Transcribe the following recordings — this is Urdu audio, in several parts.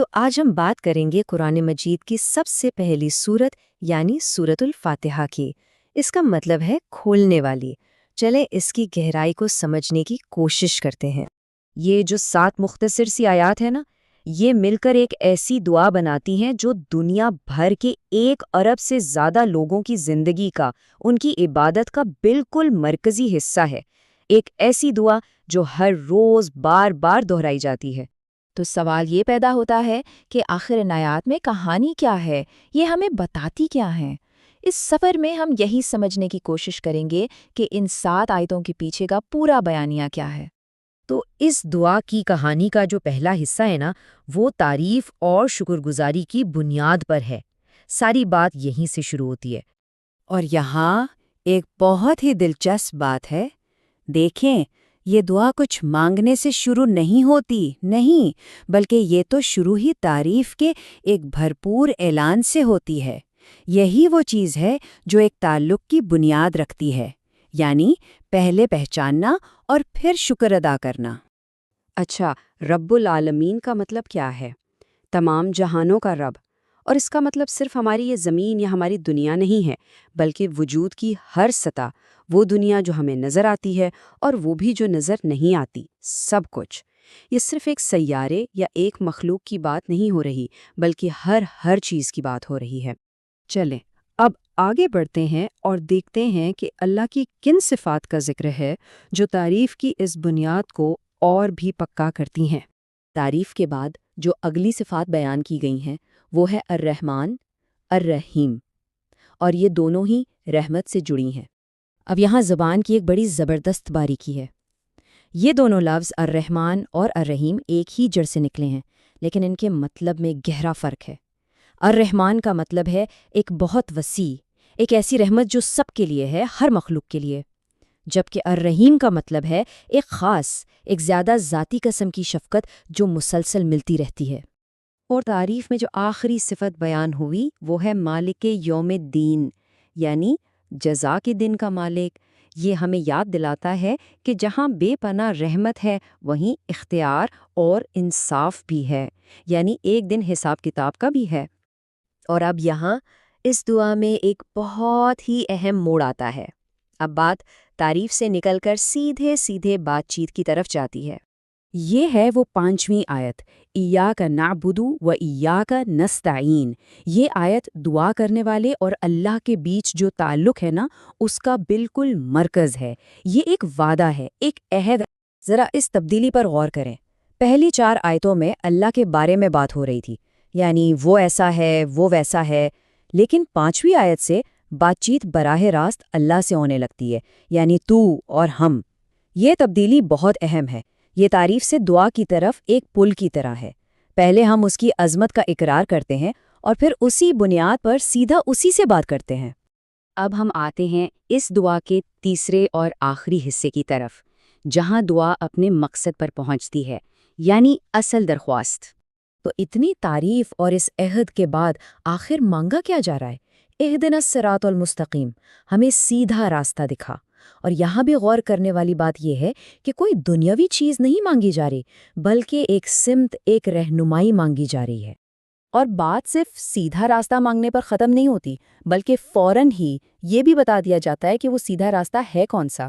تو آج ہم بات کریں گے قرآن مجید کی سب سے پہلی سورت یعنی سورۃ الفاتحہ کی۔ اس کا مطلب ہے کھولنے والی۔ چلیں اس کی گہرائی کو سمجھنے کی کوشش کرتے ہیں۔ یہ جو 7 مختصر سی آیات ہیں نا، یہ مل کر ایک ایسی دعا بناتی ہیں جو دنیا بھر کے 1 ارب سے زیادہ لوگوں کی زندگی کا، ان کی عبادت کا بالکل مرکزی حصہ ہے۔ ایک ایسی دعا جو ہر روز بار بار دہرائی جاتی ہے۔ تو سوال یہ پیدا ہوتا ہے کہ آخر ان آیات میں کہانی کیا ہے، یہ ہمیں بتاتی کیا ہیں؟ اس سفر میں ہم یہی سمجھنے کی کوشش کریں گے کہ ان 7 آیتوں کے پیچھے کا پورا بیانیہ کیا ہے۔ تو اس دعا کی کہانی کا جو پہلا حصہ ہے نا، وہ تعریف اور شکر گزاری کی بنیاد پر ہے۔ ساری بات یہیں سے شروع ہوتی ہے۔ اور یہاں ایک بہت ہی دلچسپ بات ہے۔ دیکھیں، یہ دعا کچھ مانگنے سے شروع نہیں ہوتی، نہیں، بلکہ یہ تو شروع ہی تعریف کے ایک بھرپور اعلان سے ہوتی ہے۔ یہی وہ چیز ہے جو ایک تعلق کی بنیاد رکھتی ہے، یعنی پہلے پہچاننا اور پھر شکر ادا کرنا۔ اچھا، رب العالمین کا مطلب کیا ہے؟ تمام جہانوں کا رب۔ اور اس کا مطلب صرف ہماری یہ زمین یا ہماری دنیا نہیں ہے، بلکہ وجود کی ہر سطح، وہ دنیا جو ہمیں نظر آتی ہے اور وہ بھی جو نظر نہیں آتی، سب کچھ۔ یہ صرف ایک سیارے یا ایک مخلوق کی بات نہیں ہو رہی، بلکہ ہر چیز کی بات ہو رہی ہے۔ چلیں اب آگے بڑھتے ہیں اور دیکھتے ہیں کہ اللہ کی کن صفات کا ذکر ہے جو تعریف کی اس بنیاد کو اور بھی پکا کرتی ہیں۔ تعریف کے بعد جو اگلی صفات بیان کی گئی ہیں وہ ہے الرحمن، الرحیم، اور یہ دونوں ہی رحمت سے جڑی ہیں۔ اب یہاں زبان کی ایک بڑی زبردست باریکی ہے۔ یہ دونوں لفظ الرحمن اور الرحیم ایک ہی جڑ سے نکلے ہیں، لیکن ان کے مطلب میں گہرا فرق ہے۔ الرحمن کا مطلب ہے ایک بہت وسیع، ایک ایسی رحمت جو سب کے لیے ہے، ہر مخلوق کے لیے، جبکہ الرحیم کا مطلب ہے ایک خاص، ایک زیادہ ذاتی قسم کی شفقت جو مسلسل ملتی رہتی ہے۔ اور تعریف میں جو آخری صفت بیان ہوئی وہ ہے مالک یوم الدین، یعنی جزا کے دن کا مالک۔ یہ ہمیں یاد دلاتا ہے کہ جہاں بے پناہ رحمت ہے وہیں اختیار اور انصاف بھی ہے، یعنی ایک دن حساب کتاب کا بھی ہے۔ اور اب یہاں اس دعا میں ایک بہت ہی اہم موڑ آتا ہے۔ اب بات تعریف سے نکل کر سیدھے بات چیت کی طرف جاتی ہے۔ یہ ہے وہ 5ویں آیت، ایاک نعبد و ایاک نستعین۔ یہ آیت دعا کرنے والے اور اللہ کے بیچ جو تعلق ہے نا، اس کا بالکل مرکز ہے۔ یہ ایک وعدہ ہے، ایک عہد۔ ذرا اس تبدیلی پر غور کریں۔ پہلی 4 آیتوں میں اللہ کے بارے میں بات ہو رہی تھی، یعنی وہ ایسا ہے، وہ ویسا ہے، لیکن 5ویں آیت سے بات چیت براہ راست اللہ سے ہونے لگتی ہے، یعنی تو اور ہم۔ یہ تبدیلی بہت اہم ہے۔ یہ تعریف سے دعا کی طرف ایک پل کی طرح ہے۔ پہلے ہم اس کی عظمت کا اقرار کرتے ہیں اور پھر اسی بنیاد پر سیدھا اسی سے بات کرتے ہیں۔ اب ہم آتے ہیں اس دعا کے تیسرے اور آخری حصے کی طرف، جہاں دعا اپنے مقصد پر پہنچتی ہے، یعنی اصل درخواست۔ تو اتنی تعریف اور اس عہد کے بعد آخر مانگا کیا جا رہا ہے؟ اہدنا الصراط المستقیم، ہمیں سیدھا راستہ دکھا۔ اور یہاں بھی غور کرنے والی بات یہ ہے کہ کوئی دنیاوی چیز نہیں مانگی جا رہی، بلکہ ایک سمت، ایک رہنمائی مانگی جا رہی ہے۔ اور بات صرف سیدھا راستہ مانگنے پر ختم نہیں ہوتی، بلکہ فوراً ہی یہ بھی بتا دیا جاتا ہے کہ وہ سیدھا راستہ ہے کون سا۔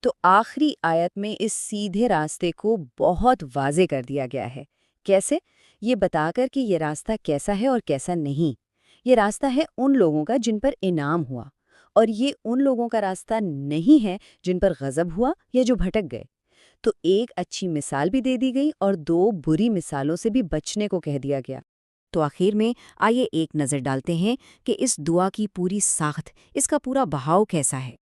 تو آخری آیت میں اس سیدھے راستے کو بہت واضح کر دیا گیا ہے۔ کیسے؟ یہ بتا کر کہ یہ راستہ کیسا ہے اور کیسا نہیں۔ یہ راستہ ہے ان لوگوں کا جن پر انعام ہوا، اور یہ ان لوگوں کا راستہ نہیں ہے جن پر غضب ہوا یا جو بھٹک گئے۔ تو ایک اچھی مثال بھی دے دی گئی اور 2 بری مثالوں سے بھی بچنے کو کہہ دیا گیا۔ تو آخر میں آئیے ایک نظر ڈالتے ہیں کہ اس دعا کی پوری ساخت، اس کا پورا بہاؤ کیسا ہے۔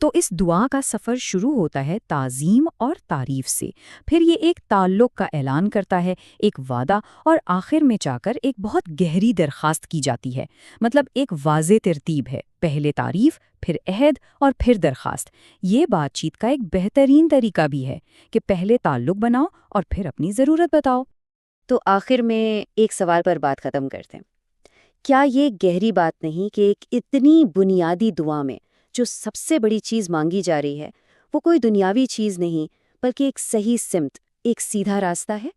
تو اس دعا کا سفر شروع ہوتا ہے تعظیم اور تعریف سے، پھر یہ ایک تعلق کا اعلان کرتا ہے، ایک وعدہ، اور آخر میں جا کر ایک بہت گہری درخواست کی جاتی ہے۔ مطلب ایک واضح ترتیب ہے، پہلے تعریف، پھر عہد اور پھر درخواست۔ یہ بات چیت کا ایک بہترین طریقہ بھی ہے کہ پہلے تعلق بناؤ اور پھر اپنی ضرورت بتاؤ۔ تو آخر میں ایک سوال پر بات ختم کرتے ہیں۔ کیا یہ گہری بات نہیں کہ ایک اتنی بنیادی دعا میں جو سب سے بڑی چیز مانگی جا رہی ہے وہ کوئی دنیاوی چیز نہیں، بلکہ ایک صحیح سمت، ایک سیدھا راستہ ہے؟